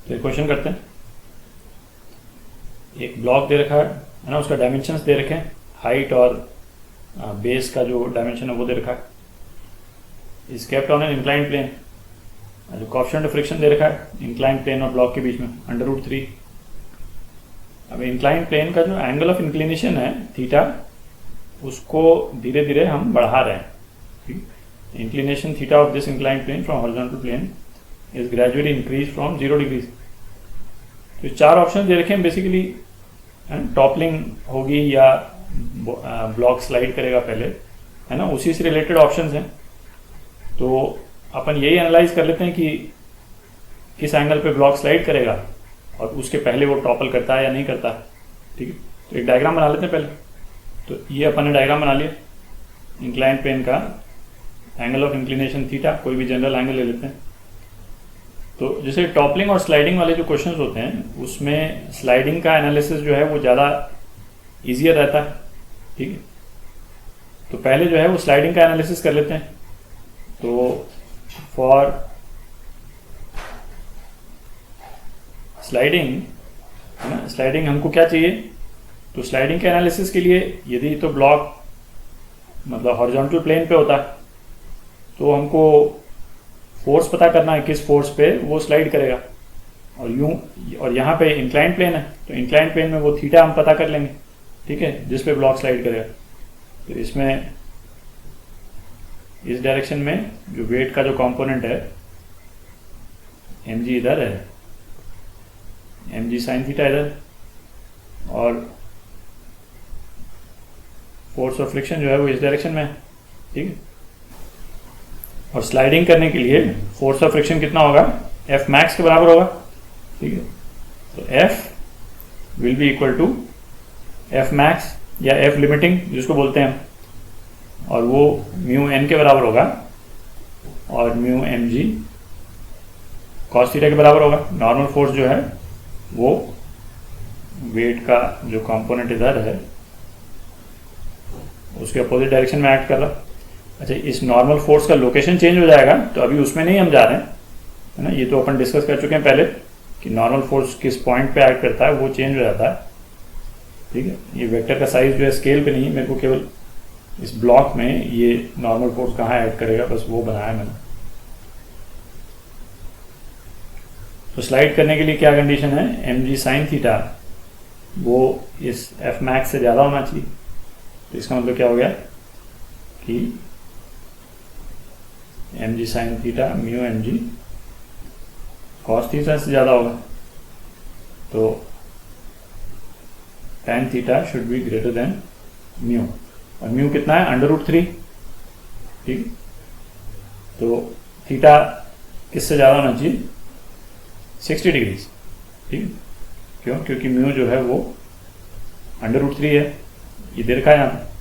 तो एक क्वेश्चन करते हैं। एक ब्लॉक दे रखा है ना, उसका डायमेंशंस दे रखे हैं, हाइट और बेस का जो डायमेंशन है वो दे रखा है। Is kept on an inclined plane. जो कोएफिशिएंट ऑफ फ्रिक्शन दे रखा है इंक्लाइंड प्लेन और ब्लॉक के बीच में √3। अब इंक्लाइंड प्लेन का जो एंगल ऑफ इंक्लिनेशन है थीटा, उसको धीरे धीरे हम बढ़ा रहे हैं। Inclination theta of this inclined plane from horizontal plane is gradually increase from 0 degrees. तो 4 ऑप्शन दे रखे हैं बेसिकली। टॉपलिंग होगी या ब्लॉक स्लाइड करेगा पहले, है ना, उसी से रिलेटेड ऑप्शंस हैं। तो अपन यही एनालाइज कर लेते हैं कि किस एंगल पे ब्लॉक स्लाइड करेगा और उसके पहले वो टॉपल करता है या नहीं करता। ठीक है, तो एक डायग्राम बना लेते हैं पहले। तो ये अपन ने डायग्राम बना लिया इंक्लाइंड प्लेन का, एंगल ऑफ इंक्लिनेशन थीटा, कोई भी जनरल एंगल ले लेते हैं। तो जैसे टॉपलिंग और स्लाइडिंग वाले जो क्वेश्चंस होते हैं उसमें स्लाइडिंग का एनालिसिस जो है वो ज़्यादा ईजियर रहता है। ठीक है, तो पहले जो है वो स्लाइडिंग का एनालिसिस कर लेते हैं। तो फॉर स्लाइडिंग, है ना, स्लाइडिंग हमको क्या चाहिए? तो स्लाइडिंग के एनालिसिस के लिए यदि तो ब्लॉक मतलब हॉरिजॉन्टल प्लेन पे होता तो हमको फोर्स पता करना है किस फोर्स पे वो स्लाइड करेगा। और यूं, और यहाँ पे इंक्लाइंड प्लेन है तो इंक्लाइंड प्लेन में वो थीटा हम पता कर लेंगे, ठीक है, जिस पे ब्लॉक स्लाइड करेगा। तो इसमें इस डायरेक्शन में जो वेट का जो कंपोनेंट है mg इधर है, mg साइन थीटा इधर, और फोर्स ऑफ फ्रिक्शन जो है वो इस डायरेक्शन में है। ठीक है, और स्लाइडिंग करने के लिए फोर्स ऑफ फ्रिक्शन कितना होगा? F मैक्स के बराबर होगा। ठीक है, तो F will be equal to F max या F लिमिटिंग जिसको बोलते हैं हम, और वो म्यू n के बराबर होगा और म्यू mg कॉस थीटा के बराबर होगा। नॉर्मल फोर्स जो है वो वेट का जो कंपोनेंट इधर है उसके अपोजिट डायरेक्शन में एक्ट कर रहा। अच्छा, इस नॉर्मल फोर्स का लोकेशन चेंज हो जाएगा तो अभी उसमें नहीं हम जा रहे हैं, है ना, ये तो अपन डिस्कस कर चुके हैं पहले कि नॉर्मल फोर्स किस पॉइंट पे एक्ट करता है वो चेंज हो जाता है। ठीक है, ये वेक्टर का साइज जो है स्केल पे नहीं, मेरे को केवल इस ब्लॉक में ये नॉर्मल फोर्स कहाँ ऐड करेगा बस वो बनाया मैंने। तो स्लाइड करने के लिए क्या कंडीशन है? mg साइन थीटा वो इस F मैक्स से ज़्यादा होना चाहिए। तो इसका मतलब क्या हो गया कि mg sine theta mu mg cos theta से ज़्यादा होगा, तो tan theta should be greater than mu. और म्यू कितना है? √3। ठीक, तो थीटा किससे ज़्यादा होना चाहिए? 60 डिग्रीज। ठीक है, क्यों? क्योंकि म्यू जो है वो √3 है, ये दे रखा है यहाँ पे।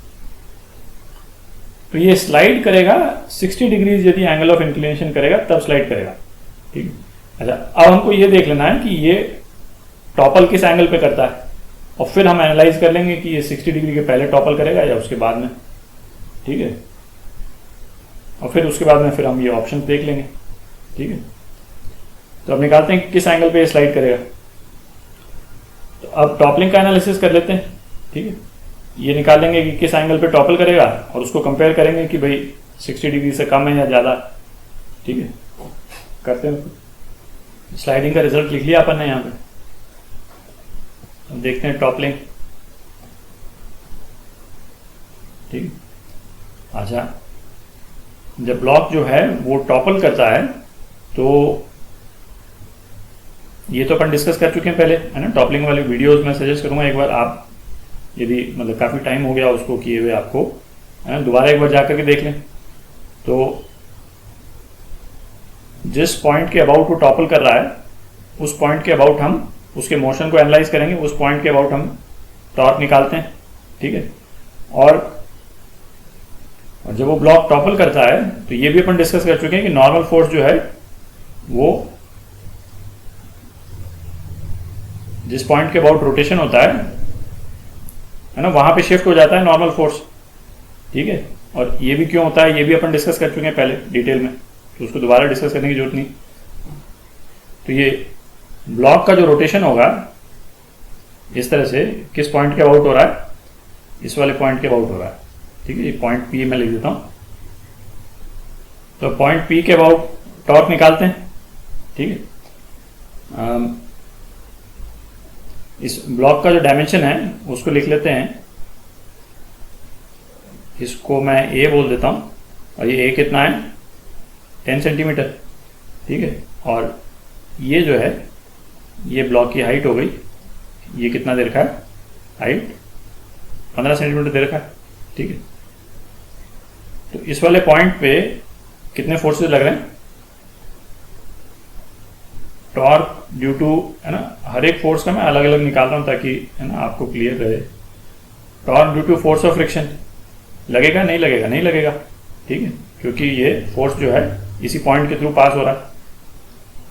तो ये स्लाइड करेगा 60 डिग्रीज, यदि एंगल ऑफ इंक्लिनेशन करेगा तब स्लाइड करेगा। ठीक है, अच्छा, अब हमको ये देख लेना है कि ये टॉपल किस एंगल पे करता है, और फिर हम एनालाइज कर लेंगे कि ये 60 डिग्री के पहले टॉपल करेगा या उसके बाद में। ठीक है, और फिर उसके बाद में फिर हम ये ऑप्शन देख लेंगे। ठीक है, तो अब निकालते हैं कि किस एंगल पे ये स्लाइड करेगा। तो अब टॉपलिंग का एनालिसिस कर लेते हैं। ठीक है, ये निकालेंगे कि किस एंगल पे टॉपल करेगा और उसको कंपेयर करेंगे कि भाई 60 डिग्री से कम है या ज़्यादा। ठीक है, करते हैं। स्लाइडिंग का रिजल्ट लिख लिया अपन ने यहाँ पे। अब देखते हैं टॉपलिंग। ठीक, अच्छा, जब ब्लॉक जो है वो टॉपल करता है तो ये तो अपन डिस्कस कर चुके हैं पहले, है ना। टॉपलिंग वाले वीडियोस मैं सजेस्ट करूंगा एक बार, आप यदि मतलब काफ़ी टाइम हो गया उसको किए हुए आपको, है ना, दोबारा एक बार जा करके देख लें। तो जिस पॉइंट के अबाउट वो टॉपल कर रहा है उस पॉइंट के अबाउट हम उसके मोशन को एनालाइज करेंगे, उस पॉइंट के अबाउट हम टॉर्क निकालते हैं। ठीक है, और जब वो ब्लॉक टॉपल करता है तो ये भी अपन डिस्कस कर चुके हैं कि नॉर्मल फोर्स जो है वो जिस पॉइंट के अबाउट रोटेशन होता है ना, वहां पे शिफ्ट हो जाता है नॉर्मल फोर्स। ठीक है, और ये भी क्यों होता है ये भी अपन डिस्कस कर चुके हैं पहले डिटेल में, तो उसको दोबारा डिस्कस करने की जरूरत नहीं। तो ये ब्लॉक का जो रोटेशन होगा इस तरह से किस पॉइंट के अबाउट हो रहा है, इस वाले पॉइंट के अबाउट हो रहा है। ठीक है, ये पॉइंट पी में लिख देता हूं। तो पॉइंट पी के अबाउट टॉर्क निकालते हैं। ठीक है, इस ब्लॉक का जो डायमेंशन है उसको लिख लेते हैं, इसको मैं ए बोल देता हूं, और ये ए कितना है 10 सेंटीमीटर। ठीक है, और ये जो है ये ब्लॉक की हाइट हो गई, ये कितना दे रखा है हाइट 15 सेंटीमीटर दे रखा है। ठीक है, तो इस वाले पॉइंट पे कितने फोर्सेस लग रहे हैं, टॉर्क ड्यू टू, है ना, हर एक फोर्स का मैं अलग अलग निकाल रहा हूं ताकि, है ना, आपको क्लियर रहे। Torque due to force of friction लगेगा, नहीं लगेगा, नहीं लगेगा। ठीक है, क्योंकि ये फोर्स जो है इसी पॉइंट के थ्रू पास हो रहा है,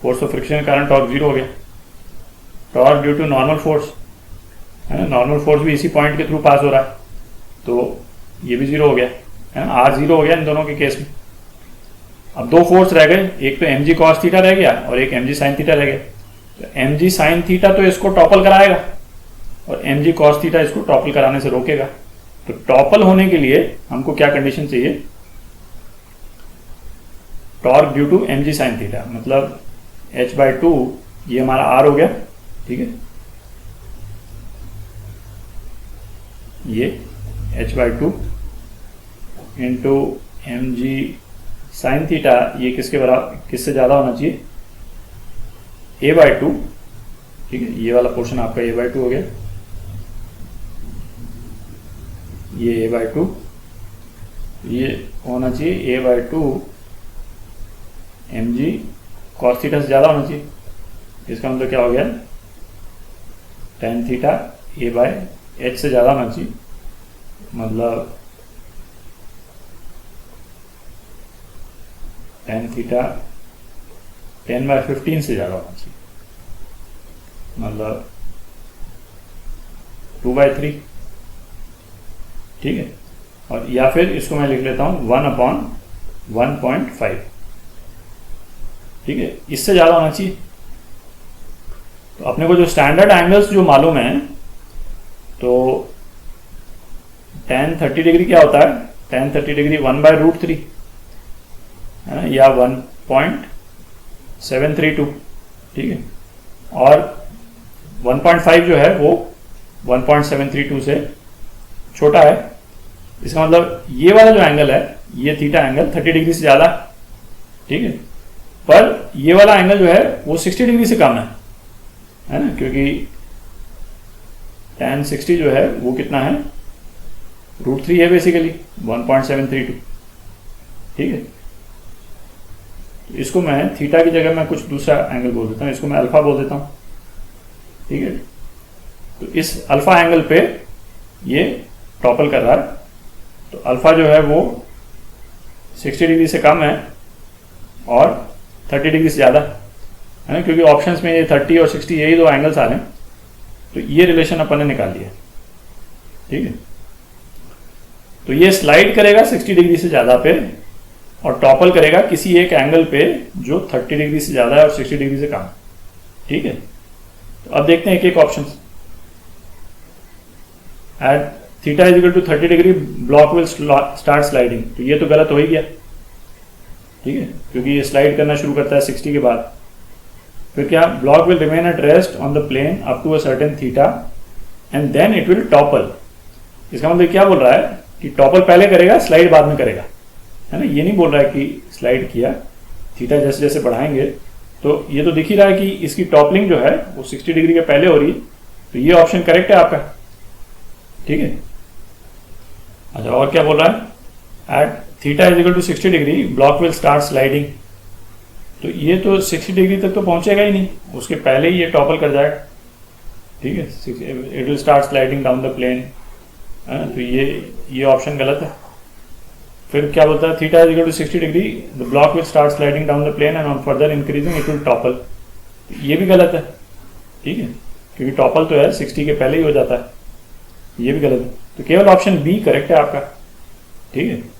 फोर्स ऑफ फ्रिक्शन के कारण टॉर्क जीरो हो गया। Torque due to normal force, है ना, नॉर्मल फोर्स भी इसी पॉइंट के थ्रू पास हो रहा है, तो ये भी जीरो हो गया, है ना, आर जीरो हो गया इन दोनों के केस में। अब दो फोर्स रह गए, एक तो एम जी कॉस थीटा रह गया और एक एम जी साइन थीटा रह गया। तो एम जी साइन थीटा तो इसको टॉपल कराएगा और एम जी कॉस थीटा इसको टॉपल कराने से रोकेगा। तो टॉपल होने के लिए हमको क्या कंडीशन चाहिए, torque due to M G sine theta, मतलब h/2 ये हमारा r हो गया। ठीक है, ये h/2 into M G sine theta, ये किसके बराबर, किससे ज्यादा होना चाहिए a/2। ठीक है, ये वाला पोर्शन आपका a/2 हो गया, ये a/2, ये होना चाहिए a/2 M G cos theta से ज्यादा होना चाहिए। इसका मतलब क्या हो गया, tan थीटा a/h से ज्यादा होना चाहिए, मतलब tan थीटा 10/15 से ज्यादा होना चाहिए, मतलब 2/3। ठीक है, और या फिर इसको मैं लिख लेता हूं 1/1.5। ठीक है, इससे ज्यादा होना चाहिए। तो अपने को जो स्टैंडर्ड एंगल्स जो मालूम है, तो tan 30 डिग्री क्या होता है, tan 30 डिग्री 1/√3 है ना, या 1.732। ठीक है, और 1.5 जो है वो 1.732 से छोटा है। इसका मतलब ये वाला जो एंगल है, ये थीटा एंगल 30 डिग्री से ज्यादा। ठीक है, पर ये वाला एंगल जो है वो 60 डिग्री से कम है ना, क्योंकि tan 60 जो है वो कितना है, √3 है बेसिकली, 1.732। ठीक है, तो इसको मैं थीटा की जगह मैं कुछ दूसरा एंगल बोल देता हूँ, इसको मैं अल्फा बोल देता हूँ। ठीक है, तो इस अल्फा एंगल पे ये टॉपल कर रहा है, तो अल्फा जो है वो 60 डिग्री से कम है और 30 डिग्री से ज़्यादा है ना, क्योंकि ऑप्शंस में ये 30 और 60 यही दो एंगल्स आ रहे हैं, तो ये रिलेशन अपन ने निकाल लिया। ठीक है, तो ये स्लाइड करेगा 60 डिग्री से ज़्यादा पे और टॉपल करेगा किसी एक एंगल पे जो 30 डिग्री से ज़्यादा है और 60 डिग्री से कम। ठीक है, तो अब देखते हैं एक एक option. At theta is equal to 30 degree block will start sliding, तो ये तो गलत हो ही गया। ठीक है, क्योंकि ये स्लाइड करना शुरू करता है 60 के बाद। फिर क्या, block will remain at rest on the plane up to a certain theta and then it will topple. इसका मतलब क्या बोल रहा है कि टॉपल पहले करेगा, स्लाइड बाद में करेगा, है ना। ये नहीं बोल रहा है कि स्लाइड किया, थीटा जैसे जैसे बढ़ाएंगे, तो ये तो दिख ही रहा है कि इसकी टॉपलिंग जो है वो 60 डिग्री के पहले हो रही है, तो ये ऑप्शन करेक्ट है आपका। ठीक है, अच्छा और क्या बोल रहा है, at theta is equal to 60 degree block will start sliding, तो ये तो 60 डिग्री तक तो पहुंचेगा ही नहीं, उसके पहले ही ये टॉपल कर जाएगा। ठीक है, it will start sliding down the plane, तो ये ऑप्शन गलत है। फिर क्या बोलता है, theta is equal to 60 degree the block will start sliding down the plane and on further increasing it will topple, ये भी गलत है। ठीक है, क्योंकि टॉपल तो है 60 के पहले ही हो जाता है, ये भी गलत है। तो केवल ऑप्शन बी करेक्ट है आपका। ठीक है।